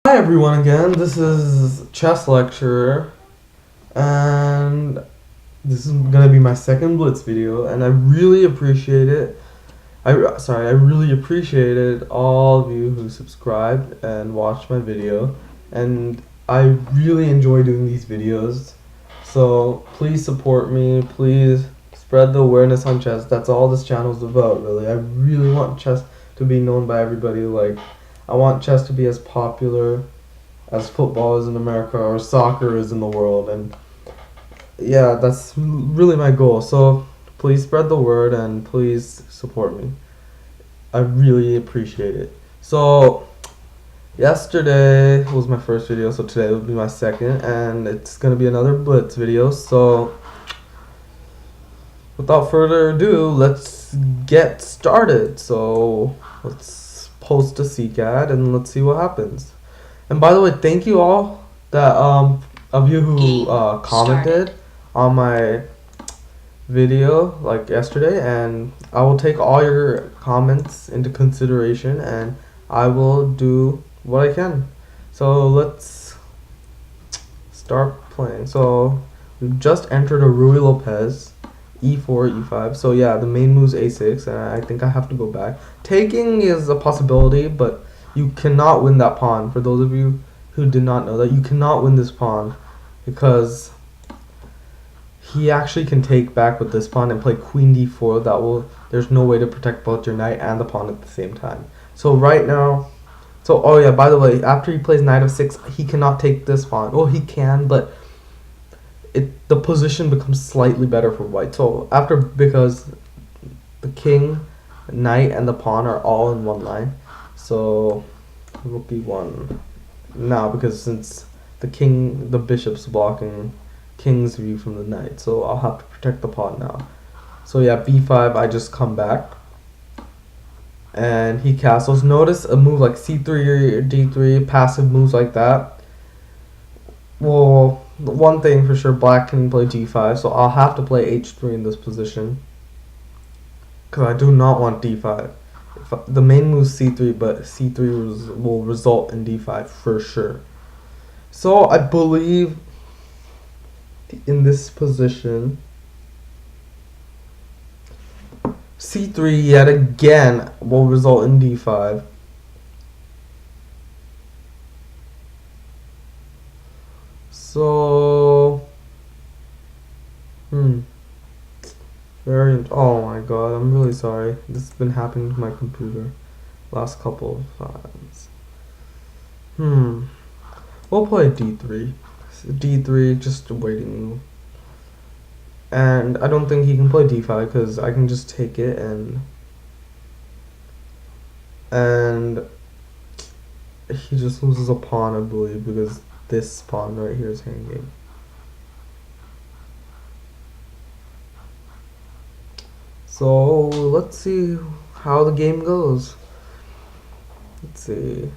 Hi everyone again, this is Chess Lecturer, and this is gonna be my second Blitz video, and I really appreciate it. I really appreciated all of you who subscribed and watched my video, and I really enjoy doing these videos. So please support me, please spread the awareness on chess. That's all this channel is about, really. I really want chess to be known by everybody. Like, I want chess to be as popular as football is in America or soccer is in the world, and yeah, that's really my goal. So please spread the word and please support me. I really appreciate it. So yesterday was my first video, so today will be my second, and it's gonna be another Blitz video. So without further ado, let's get started. So let's post a seek ad and let's see what happens. And by the way, thank you all that of you who commented on my video like yesterday, and I will take all your comments into consideration and I will do what I can. So let's start playing. So we've just entered a Ruy Lopez, e4, e5. So yeah, the main move's a6, and I think I have to go back. Taking is a possibility, but you cannot win that pawn. For those of you who did not know that, you cannot win this pawn because he actually can take back with this pawn and play queen d4. There's no way to protect both your knight and the pawn at the same time. So right now, oh yeah, by the way, after he plays knight f6, he cannot take this pawn. Well, he can, but the position becomes slightly better for white. So because the king, knight, and the pawn are all in one line. So rook e1 now, because since the bishop's blocking king's view from the knight, so I'll have to protect the pawn now. So yeah, b5, I just come back and he castles. Notice a move like c3 or d3, passive moves like that. Well, one thing for sure, black can play g5, so I'll have to play h3 in this position because I do not want d5. The main move is c3, but c3 will result in d5 for sure. So I believe in this position, c3 yet again will result in d5. So, oh my god, I'm really sorry. This has been happening to my computer last couple of times. We'll play d3. d3, just a waiting move. And I don't think he can play d5 because I can just take it and he just loses a pawn, I believe, because this pawn right here is hanging. So let's see how the game goes. Let's see.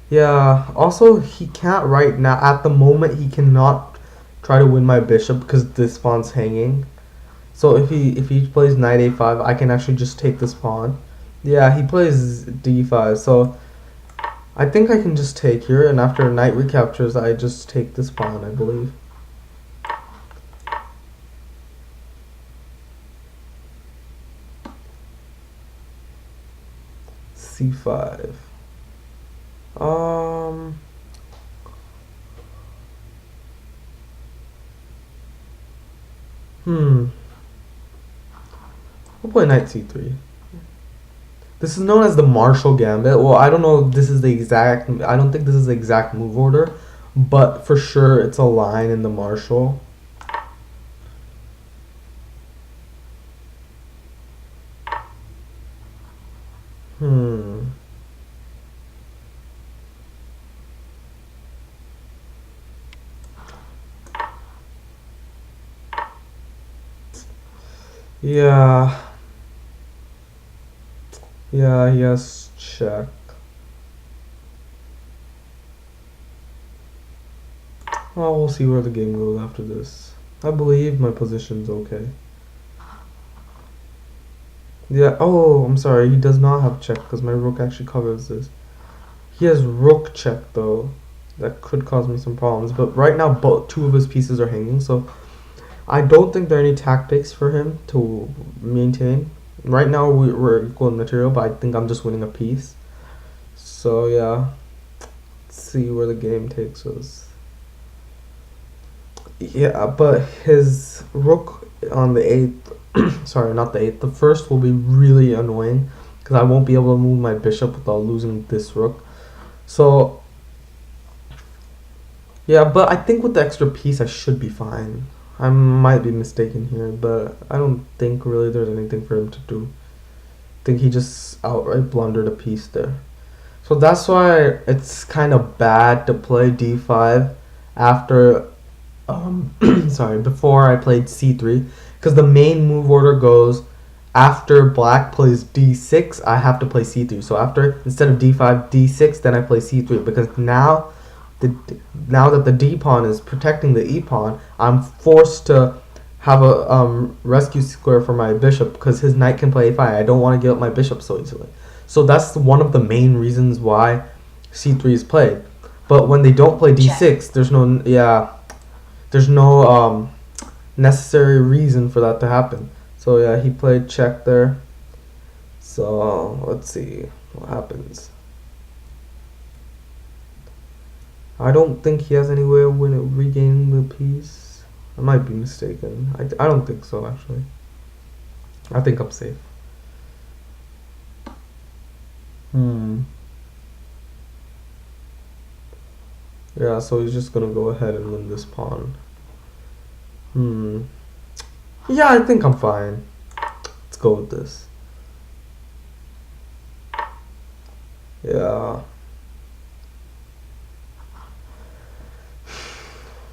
Yeah, also he can't right now, at the moment he cannot try to win my bishop because this pawn's hanging. So if he plays knight a5, I can actually just take this pawn. Yeah, he plays d5, so I think I can just take here, and after knight recaptures, I just take this pawn, I believe. c5. We'll play knight c3. This is known as the Marshall Gambit. Well, I don't know if this is the exact, I don't think this is the exact move order, but for sure it's a line in the Marshall. Yeah. Yeah, he has check. Well, we'll see where the game goes after this. I believe my position's okay. Yeah, oh, I'm sorry, he does not have check because my rook actually covers this. He has rook check though. That could cause me some problems. But right now, two of his pieces are hanging, so I don't think there are any tactics for him to maintain. Right now, we're equal in material, but I think I'm just winning a piece. So yeah, let's see where the game takes us. Yeah, but his rook on the 8th, sorry, not the 8th, the 1st will be really annoying because I won't be able to move my bishop without losing this rook. So, yeah, but I think with the extra piece I should be fine. I might be mistaken here, but I don't think really there's anything for him to do. I think he just outright blundered a piece there. So that's why it's kind of bad to play d5 after sorry, before I played c3, because the main move order goes after black plays d6, I have to play c3. So after, instead of d5, d6, then I play c3, because now that the d pawn is protecting the e pawn, I'm forced to have a rescue square for my bishop because his knight can play a5. I don't want to give up my bishop so easily. So that's one of the main reasons why c3 is played. But when they don't play d6, there's no necessary reason for that to happen. So yeah, he played check there. So let's see what happens. I don't think he has any way of regaining the piece. I might be mistaken. I don't think so, actually. I think I'm safe. Yeah, so he's just gonna go ahead and win this pawn. Yeah, I think I'm fine. Let's go with this. Yeah.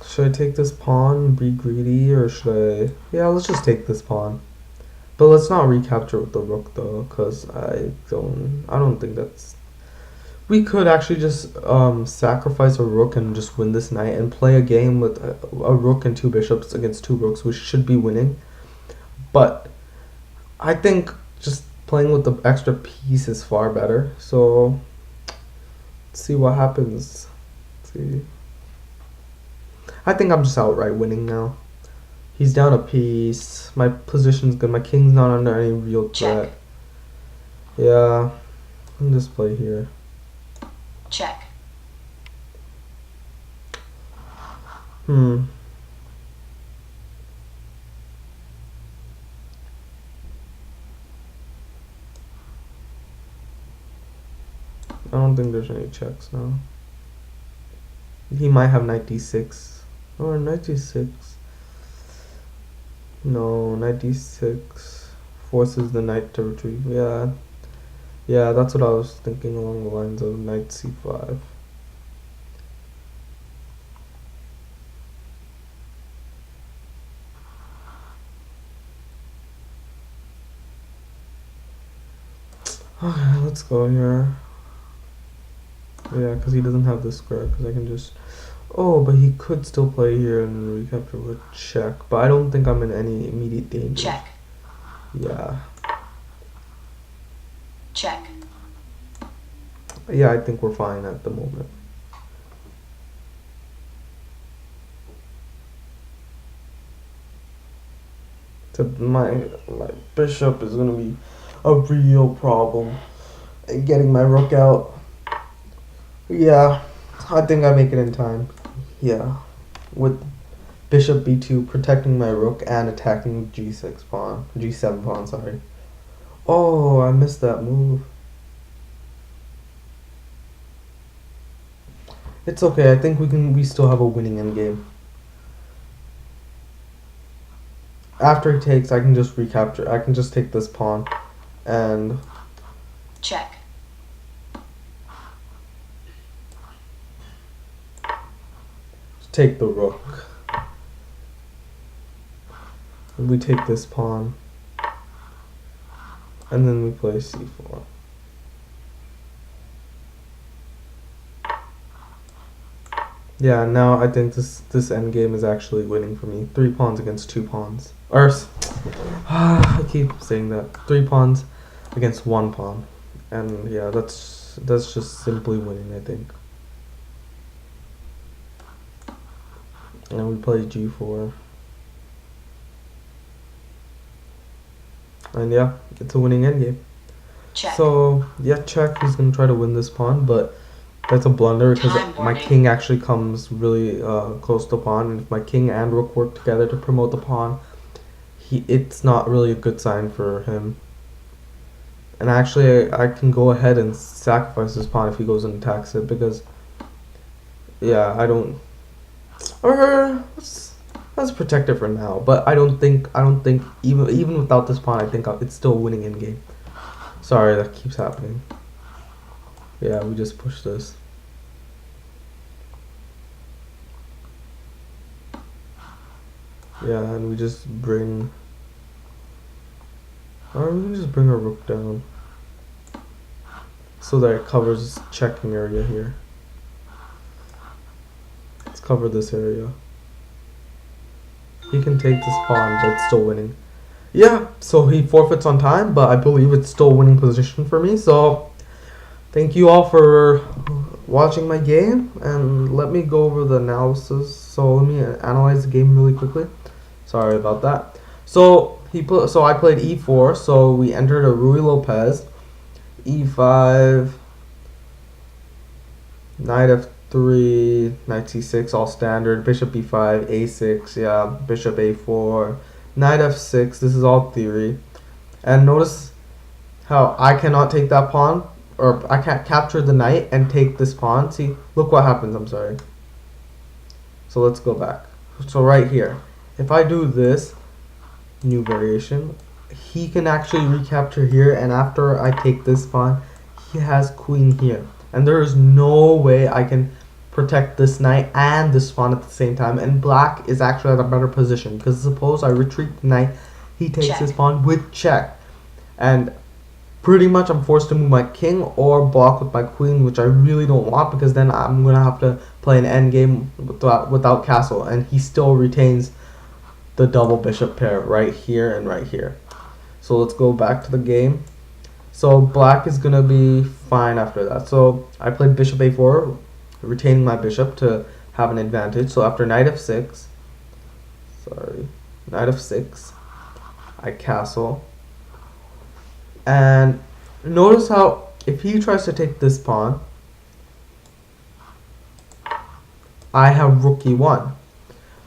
Should I take this pawn and be greedy, or should I... Yeah, let's just take this pawn. But let's not recapture with the rook though, because I don't think that's... We could actually just sacrifice a rook and just win this knight and play a game with a rook and two bishops against two rooks, which should be winning. But I think just playing with the extra piece is far better. So let's see what happens. Let's see. I think I'm just outright winning now. He's down a piece. My position's good. My king's not under any real threat. Yeah, I'll just play here. Check. I don't think there's any checks now. He might have knight d6. Or knight d6. No, knight d6 forces the knight to retreat. Yeah, that's what I was thinking along the lines of knight c5. Okay, let's go here. Yeah, because he doesn't have this square, because I can just... Oh, but he could still play here and recapture with check, but I don't think I'm in any immediate danger. Check. Yeah. Check. Yeah, I think we're fine at the moment. So my bishop is going to be a real problem in getting my rook out. Yeah, I think I make it in time. Yeah, with bishop b2 protecting my rook and attacking g6 pawn, g7 pawn, sorry. Oh, I missed that move. It's okay. I think we still have a winning endgame. After he takes, I can just recapture. I can just take this pawn and check. Take the rook. And we take this pawn. And then we play c4. Yeah, now I think this endgame is actually winning for me. 3 pawns against 2 pawns. Or, I keep saying that. 3 pawns against 1 pawn. And yeah, that's That's just simply winning, I think. And we play g4. And yeah, it's a winning endgame. Check. So yeah, check. He's gonna try to win this pawn, but that's a blunder because Time my warning. king actually comes really close to pawn, and if my king and rook work together to promote the pawn, it's not really a good sign for him. And actually, I can go ahead and sacrifice this pawn if he goes and attacks it because, yeah, I don't. Or let's protect it for now. But I don't think even without this pawn, I think it's still a winning in game. Sorry, that keeps happening. Yeah, we just push this. Yeah, and we just bring. Or we can just bring our rook down so that it covers checking area here. Let's cover this area. He can take this pawn, but it's still winning. Yeah, so he forfeits on time, but I believe it's still a winning position for me. So thank you all for watching my game, and let me go over the analysis. So let me analyze the game really quickly. Sorry about that. So I played e4. So we entered a Ruy Lopez, e5, knight f3, knight c6, all standard. Bishop e5, a6, yeah, bishop a4, knight f6. This is all theory. And notice how I cannot take that pawn, or I can't capture the knight and take this pawn. See, look what happens. I'm sorry. So let's go back. So right here, if I do this new variation, he can actually recapture here, and after I take this pawn, he has queen here, and there is no way I can protect this knight and this pawn at the same time. And black is actually at a better position because suppose I retreat the knight, he takes Check. his pawn with check, and pretty much I'm forced to move my king or block with my queen, which I really don't want because then I'm gonna have to play an endgame without castle, and he still retains the double bishop pair right here and right here. So let's go back to the game. So black is gonna be fine after that. So I played bishop a4, retaining my bishop to have an advantage. So after knight f6, knight f6, I castle. And notice how if he tries to take this pawn, I have rook e1.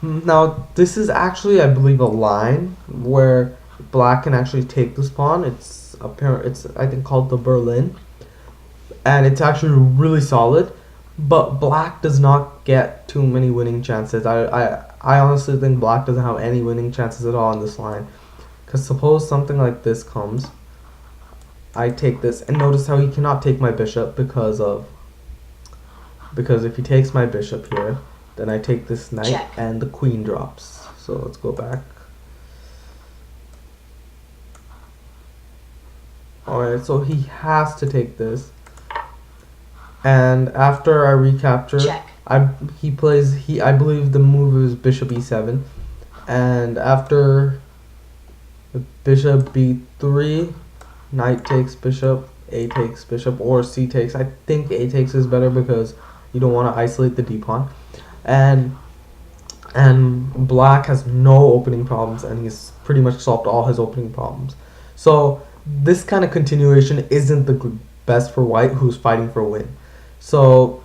Now this is actually, I believe, a line where black can actually take this pawn. It's I think called the Berlin, and it's actually really solid. But black does not get too many winning chances. I honestly think black doesn't have any winning chances at all on this line. Because suppose something like this comes, I take this, and notice how he cannot take my bishop because if he takes my bishop here, then I take this knight Check. and the queen drops. So let's go back. Alright, so he has to take this. And after I recapture, Check. I believe the move is bishop e7. And after bishop b3, knight takes bishop, a takes bishop, or c takes. I think a takes is better because you don't want to isolate the d pawn. And black has no opening problems, and he's pretty much solved all his opening problems. So this kind of continuation isn't the best for white, who's fighting for a win. So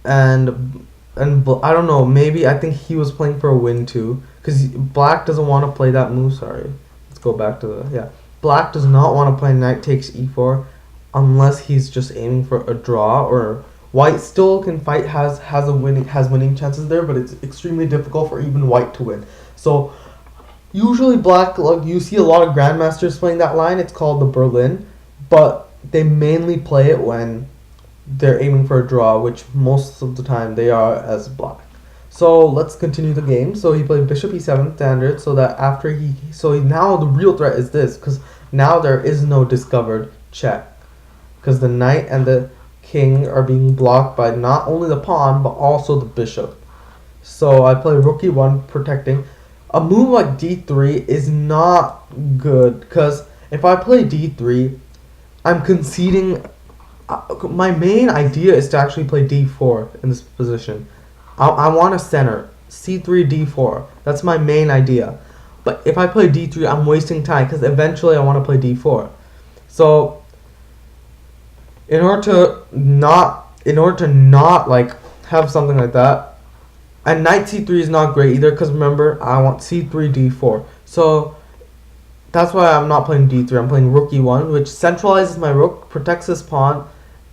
and I don't know, maybe I think he was playing for a win too, because black doesn't want to play that move. Sorry, let's go back to black does not want to play knight takes e4 unless he's just aiming for a draw, or white still can fight, has winning chances there, but it's extremely difficult for even white to win. So usually black, like, you see a lot of grandmasters playing that line. It's called the Berlin, but they mainly play it when they're aiming for a draw, which most of the time they are as black. So let's continue the game. So he played bishop e7 standard, so that after now the real threat is this, because now there is no discovered check, because the knight and the king are being blocked by not only the pawn but also the bishop. So I play rook e1, protecting. A move like d3 is not good, because if I play d3, I'm conceding. My main idea is to actually play d4 in this position. I want a center. c3, d4. That's my main idea. But if I play d3, I'm wasting time because eventually I want to play d4. So in order to not like have something like that, and knight c3 is not great either because remember I want c3, d4. So that's why I'm not playing d3. I'm playing rook e1, which centralizes my rook, protects this pawn,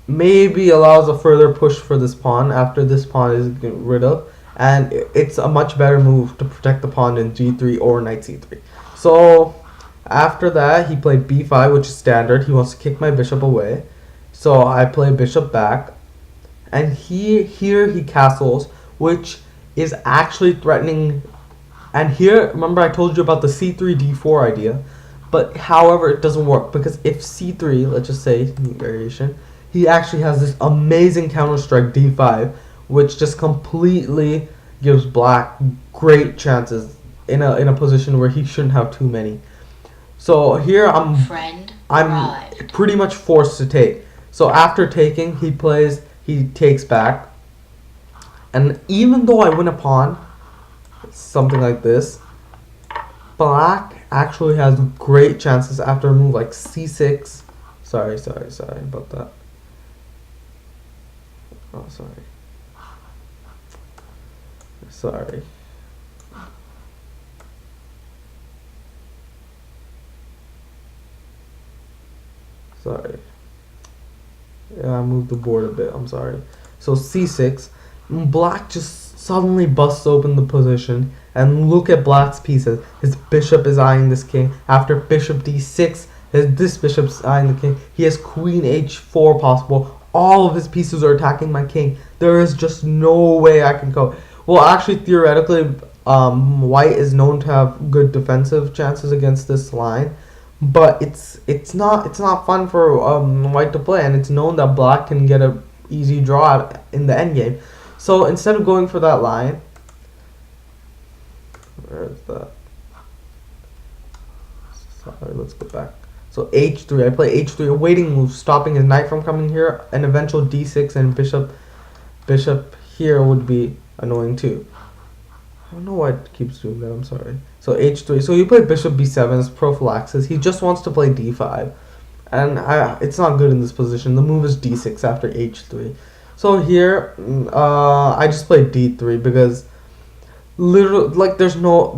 maybe allows a further push for this pawn after this pawn is get rid of, and it's a much better move to protect the pawn than g3 or knight c3. So after that, he played b5, which is standard. He wants to kick my bishop away, so I play bishop back, and here he castles, which is actually threatening. And here, remember I told you about the c3 d4 idea, but however it doesn't work because if c3, let's just say variation, he actually has this amazing counter strike d5, which just completely gives black great chances in a position where he shouldn't have too many. So here Friend I'm arrived. pretty much forced to take. So after taking, he takes back, and even though I win a pawn, something like this, black actually has great chances after a move like c6. Sorry about that. Oh, sorry. Yeah, I moved the board a bit. I'm sorry. So c6, black just suddenly busts open the position, and look at black's pieces. His bishop is eyeing this king. After bishop d6, this bishop's eyeing the king. He has queen h4 possible. All of his pieces are attacking my king. There is just no way I can go. Well, actually, theoretically, white is known to have good defensive chances against this line, but it's not fun for white to play, and it's known that black can get a easy draw in the endgame. So instead of going for that line, where is that? Sorry, let's go back. So h3, I play h3, a waiting move, stopping his knight from coming here. An eventual d6 and bishop here would be annoying too. I don't know why it keeps doing that, I'm sorry. So h3, so you play bishop b7 as prophylaxis. He just wants to play d5. And it's not good in this position. The move is d6 after h3. So here, I just play d3 because literally, like, there's no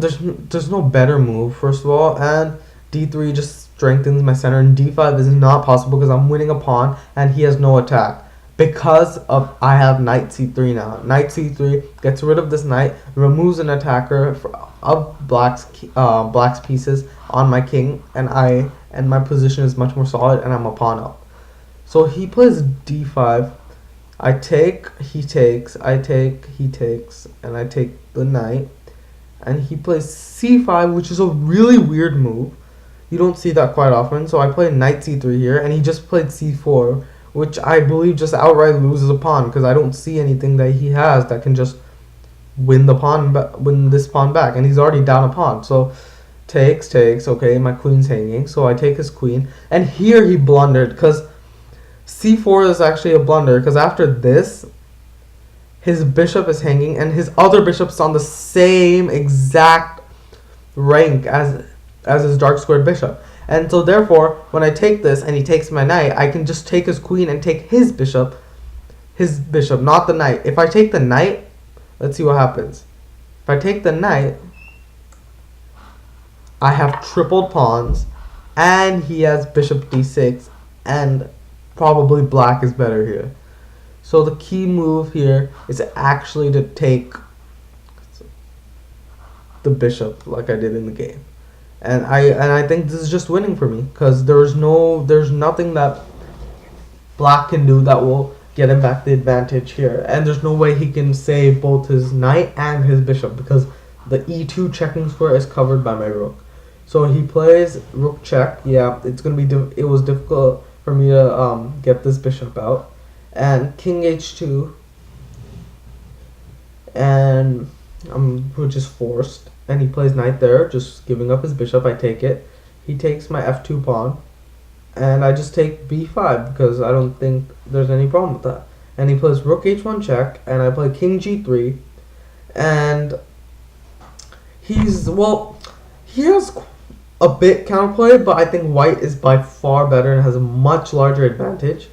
better move, first of all, and d3 just strengthens my center, and d5 is not possible because I'm winning a pawn and he has no attack. Because of I have knight c3 now. Knight c3 gets rid of this knight, removes an attacker of black's pieces on my king, and my position is much more solid, and I'm a pawn up. So he plays d5. I take, he takes, I take, he takes, and I take the knight. And he plays c5, which is a really weird move. You don't see that quite often. So I play knight c3 here, and he just played c4, which I believe just outright loses a pawn because I don't see anything that he has that can just win this pawn back, and he's already down a pawn. So takes, okay, my queen's hanging, so I take his queen, and here he blundered because c4 is actually a blunder because after this, his bishop is hanging, and his other bishop's on the same exact rank as his dark squared bishop. And so therefore, when I take this and he takes my knight, I can just take his queen and take his bishop, not the knight. If I take the knight, let's see what happens. If I take the knight, I have tripled pawns, and he has bishop d6, and probably black is better here. So the key move here is actually to take the bishop like I did in the game. And I think this is just winning for me because there's nothing that black can do that will get him back the advantage here, and there's no way he can save both his knight and his bishop because the e2 checking square is covered by my rook. So he plays rook check. Yeah, it's gonna be it was difficult for me to get this bishop out, and king h2, and which is forced. And he plays knight there, just giving up his bishop. I take it. He takes my f2 pawn. and I just take b5 because I don't think there's any problem with that. And he plays rook h1 check, and I play king g3, and he has a bit counterplay, but I think white is by far better and has a much larger advantage.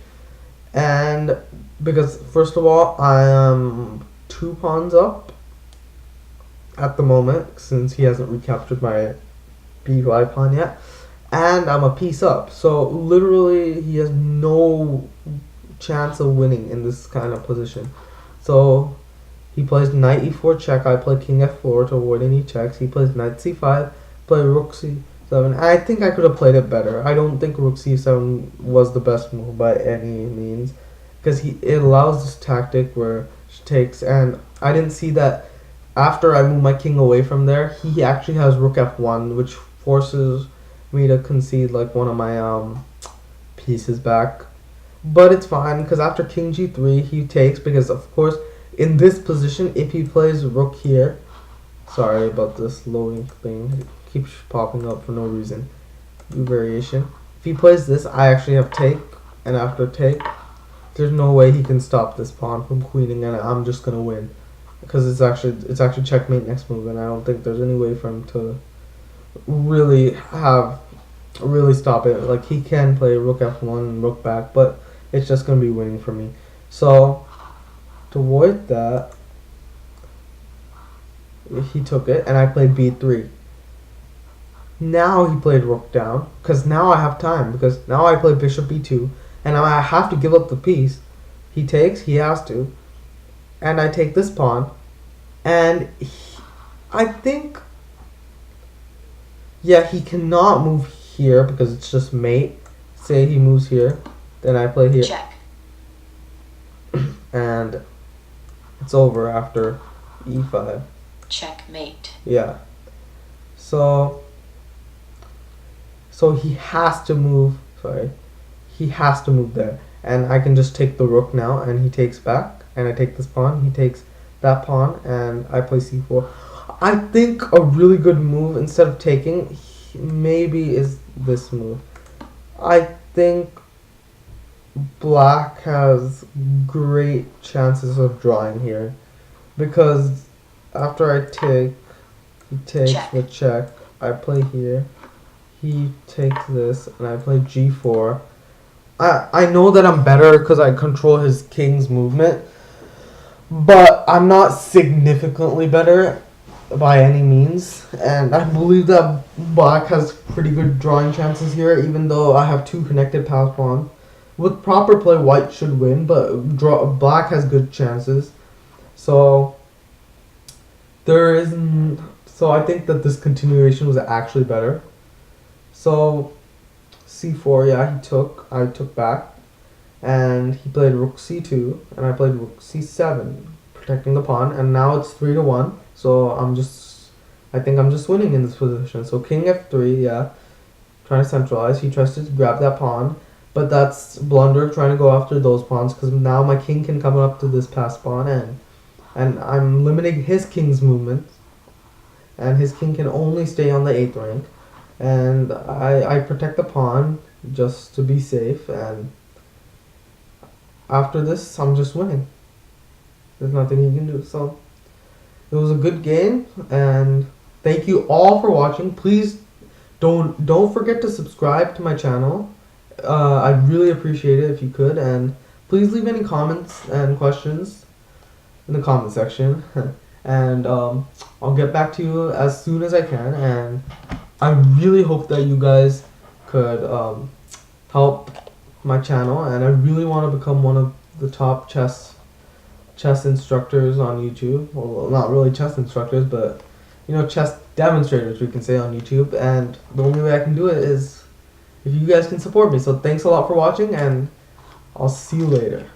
And because first of all, I am 2 pawns up at the moment since he hasn't recaptured my b5 pawn yet, and I'm a piece up. So literally, he has no chance of winning in this kind of position. So he plays knight e4 check. I play king f4 to avoid any checks. He plays knight c5. Play rook c7. I think I could have played it better. I don't think rook c7 was the best move by any means, because it allows this tactic where she takes, and I didn't see that after I move my king away from there, he actually has rook f1, which forces me to concede like one of my pieces back. But it's fine because after king g3 he takes, because of course in this position if he plays rook here, sorry about this loading thing, it keeps popping up for no reason, new variation. If he plays this, I actually have take, and after take there's no way he can stop this pawn from queening, and I'm just gonna win because it's actually checkmate next move, and I don't think there's any way for him to really stop it. Like, he can play rook f1 and rook back, but it's just going to be winning for me. So to avoid that, he took it, and I played b3. Now he played rook down, because now I have time, because now I play bishop b2, and now I have to give up the piece. He takes, he has to, and I take this pawn, and I think, yeah, he cannot move here because it's just mate. Say he moves here, then I play here. Check. And it's over after e5. Checkmate. Yeah. So he has to move, he has to move there. And I can just take the rook now, and he takes back, and I take this pawn, he takes that pawn, and I play c4. I think a really good move instead of taking maybe is this move. I think black has great chances of drawing here, because after I take, he takes Check. the check, I play here, he takes this, and I play g4. I know that I'm better because I control his king's movement, but I'm not significantly better by any means, and I believe that black has pretty good drawing chances here, even though I have 2 connected pass pawns. With proper play, white should win, but black has good chances. So I think that this continuation was actually better. So c4, yeah, I took back, and he played rook c2, and I played rook c7, protecting the pawn, and now it's 3-1. So I think I'm just winning in this position. So king f3, yeah, trying to centralize. He tries to grab that pawn, but that's blunder, trying to go after those pawns, because now my king can come up to this pass pawn, and I'm limiting his king's movement, and his king can only stay on the 8th rank, and I protect the pawn just to be safe, and after this I'm just winning. There's nothing he can do. So it was a good game, and thank you all for watching. Please don't forget to subscribe to my channel. I'd really appreciate it if you could, and please leave any comments and questions in the comment section, and I'll get back to you as soon as I can, and I really hope that you guys could help my channel, and I really want to become one of the top chess instructors on YouTube. Well, not really chess instructors, but chess demonstrators, we can say, on YouTube, and the only way I can do it is if you guys can support me. So thanks a lot for watching, and I'll see you later.